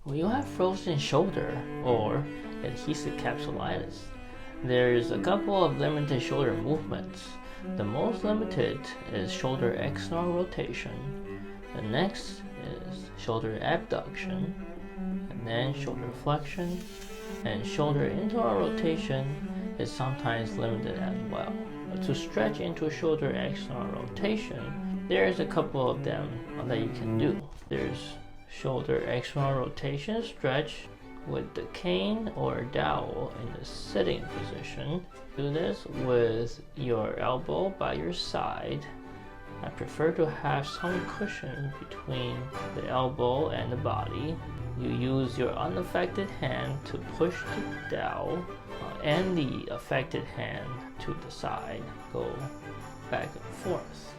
When you have frozen shoulder or adhesive capsulitis, there's a couple of limited shoulder movements. The most limited is shoulder external rotation. The next is shoulder abduction, and then shoulder flexion, and shoulder internal rotation is sometimes limited as well. To stretch into shoulder external rotation, there's a couple of them that you can do. There's shoulder external rotation stretch with the cane or dowel in the sitting position. Do this with your elbow by your side. I prefer to have some cushion between the elbow and the body. You use your unaffected hand to push the dowel and the affected hand to the side. Go back and forth.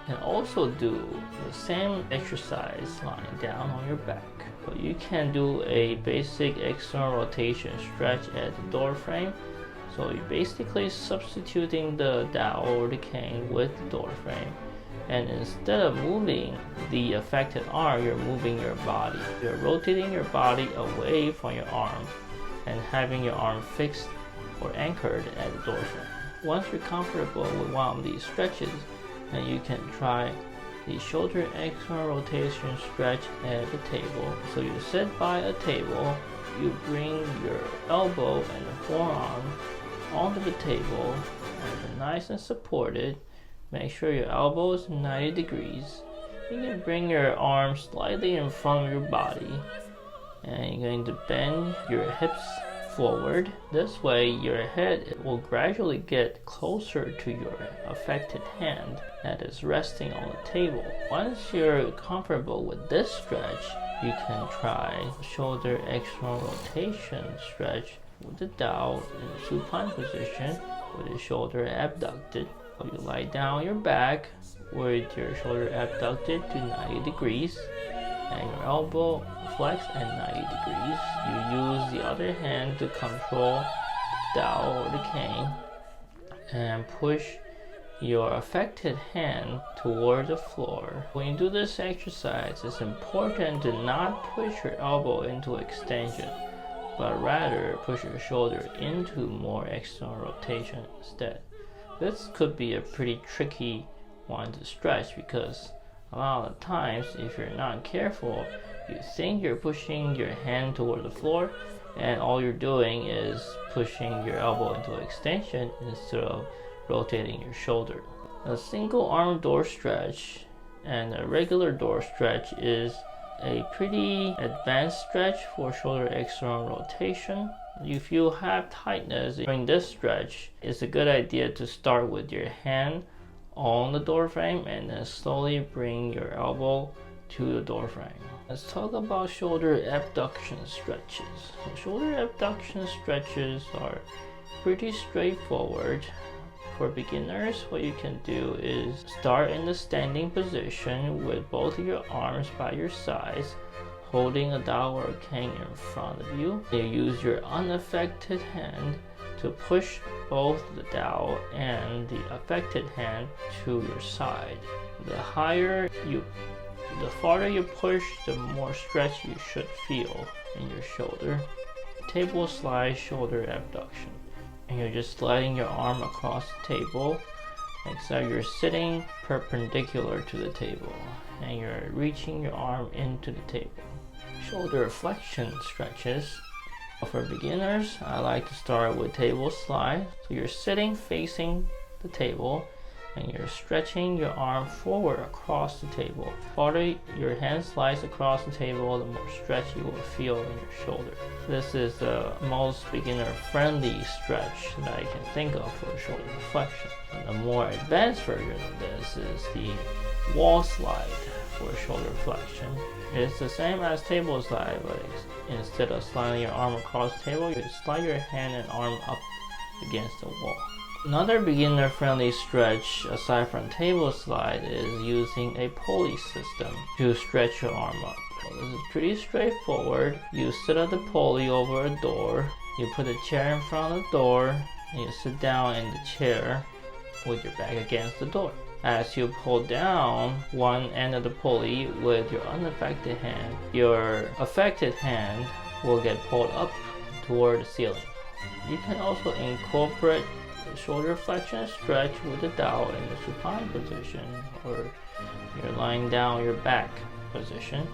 You can also do the same exercise lying down on your back. But you can do a basic external rotation stretch at the door frame. So you're basically substituting the dowel or the cane with the door frame. And instead of moving the affected arm, you're moving your body. You're rotating your body away from your arm and having your arm fixed or anchored at the door frame. Once you're comfortable with one of these stretches, then you can try the shoulder external rotation stretch at the table. So you sit by a table, you bring your elbow and the forearm onto the table, and they're nice and supported. Make sure your elbow is 90 degrees. You can bring your arm slightly in front of your body, and you're going to bend your hips forward. This way your head will gradually get closer to your affected hand that is resting on the table. Once you're comfortable with this stretch, you can try shoulder external rotation stretch with the dowel in the supine position with your shoulder abducted. You lie down on your back with your shoulder abducted to 90 degrees and your elbow flexed at 90 degrees. You use the other hand to control the dowel or the cane and push your affected hand toward the floor. When you do this exercise, it's important to not push your elbow into extension, but rather push your shoulder into more external rotation instead. This could be a pretty tricky one to stretch because a lot of times, if you're not careful, you think you're pushing your hand toward the floor and all you're doing is pushing your elbow into extension instead of rotating your shoulder. A single arm door stretch and a regular door stretch is a pretty advanced stretch for shoulder external rotation. If you have tightness during this stretch, it's a good idea to start with your hand on the door frame and then slowly bring your elbow to the door frame. Let's talk about shoulder abduction stretches. So shoulder abduction stretches are pretty straightforward. For beginners, what you can do is start in the standing position with both of your arms by your sides, holding a dowel or cane in front of you. You use your unaffected hand to push both the dowel and the affected hand to your side. The farther you push, the more stretch you should feel in your shoulder. Table slide shoulder abduction. And you're just sliding your arm across the table, except you're sitting perpendicular to the table and you're reaching your arm into the table. Shoulder flexion stretches. For beginners, I like to start with table slide. So you're sitting facing the table and you're stretching your arm forward across the table. The farther your hand slides across the table, the more stretch you will feel in your shoulder. This is the most beginner-friendly stretch that I can think of for shoulder flexion. And the more advanced version of this is the wall slide for shoulder flexion. It's the same as table slide, but instead of sliding your arm across the table, you slide your hand and arm up against the wall. Another beginner-friendly stretch aside from table slide is using a pulley system to stretch your arm up. So this is pretty straightforward. You sit at the pulley over a door, you put a chair in front of the door, and you sit down in the chair with your back against the door. As you pull down one end of the pulley with your unaffected hand, your affected hand will get pulled up toward the ceiling. You can also incorporate the shoulder flexion stretch with the dowel in the supine position, or you're lying down your back position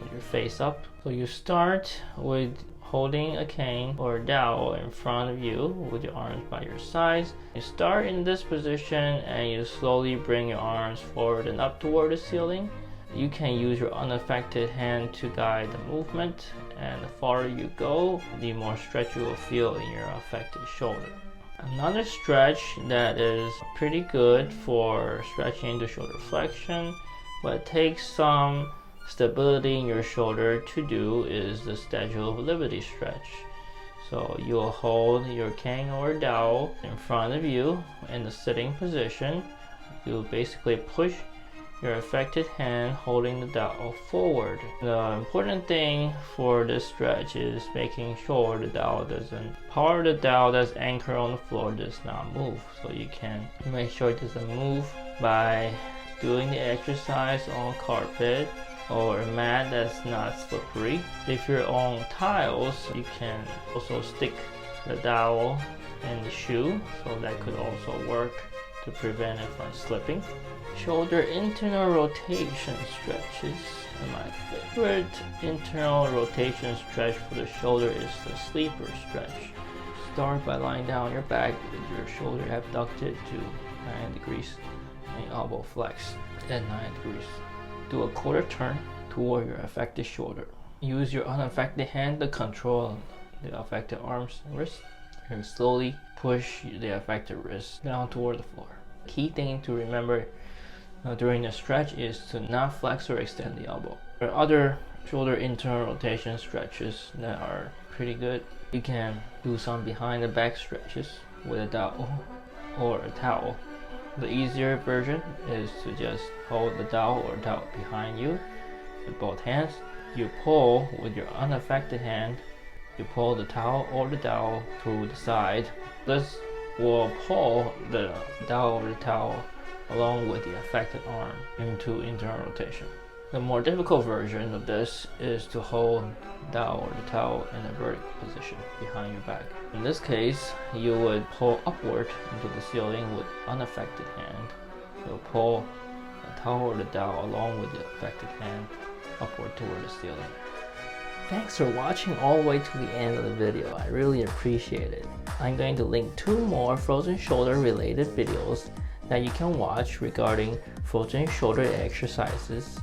with your face up. So you start with holding a cane or a dowel in front of you with your arms by your sides. You start in this position and you slowly bring your arms forward and up toward the ceiling. You can use your unaffected hand to guide the movement, and the farther you go, the more stretch you will feel in your affected shoulder. Another stretch that is pretty good for stretching the shoulder flexion, but takes some stability in your shoulder to do, is the Statue of Liberty stretch. So you'll hold your cane or dowel in front of you in the sitting position. You'll basically push your affected hand holding the dowel forward. The important thing for this stretch is making sure the dowel doesn't, part of the dowel that's anchored on the floor does not move. So you can make sure it doesn't move by doing the exercise on carpet or a mat that's not slippery. If you're on tiles, you can also stick the dowel in the shoe, so that could also work to prevent it from slipping. Shoulder internal rotation stretches. And my favorite internal rotation stretch for the shoulder is the sleeper stretch. Start by lying down on your back with your shoulder abducted to 90 degrees and your elbow flexed at 90 degrees. Do a quarter turn toward your affected shoulder. Use your unaffected hand to control the affected arms and wrists, and slowly push the affected wrist down toward the floor. Key thing to remember during the stretch is to not flex or extend the elbow. There are other shoulder internal rotation stretches that are pretty good. You can do some behind the back stretches with a dowel or a towel. The easier version is to just hold the dowel or towel behind you with both hands. You pull with your unaffected hand. You pull the towel or the dowel through the side. This will pull the dowel or the towel along with the affected arm into internal rotation. The more difficult version of this is to hold the dowel or the towel in a vertical position behind your back. In this case, you would pull upward into the ceiling with unaffected hand. You'll pull the towel or the dowel along with the affected hand upward toward the ceiling. Thanks for watching all the way to the end of the video. I really appreciate it. I'm going to link 2 more frozen shoulder related videos that you can watch regarding frozen shoulder exercises